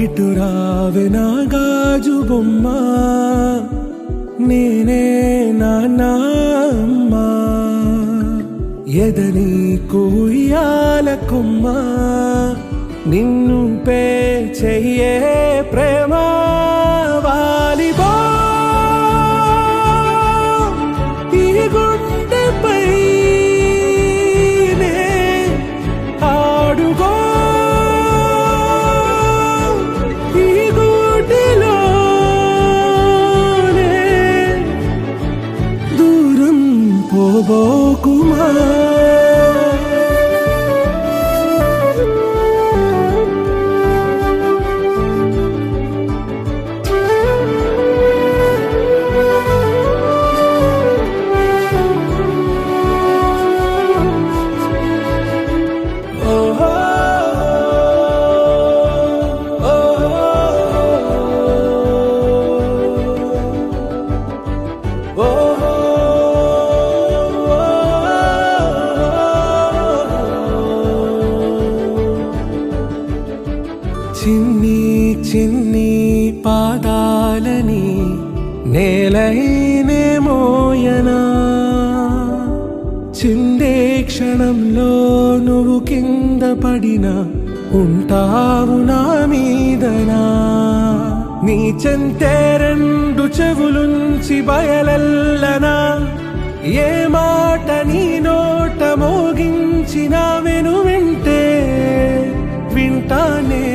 ఇటు రావే నా గాజు బొమ్మ, నేనే నాన్నమ్మ. ఎదని కుయ్యాల కొమ్మ, నిన్ను పే చెయ్యే ప్రేమ వాలిబో. ఈ గుండెపై నే ఆడుగో, ఈ గూటిలోనే దూరం పోబోకుమా. చిన్ని చిన్ని పాదాలని నేలైనే మోయనా, చిందే క్షణంలో నువ్వు కింద పడినా ఉంటావు నా మీదనా. నీ చెంతే రెండు చెవులుంచి బయలెల్లనా, ఏ మాట నీ నోట మోగించిన వెను వింటే వింటానే.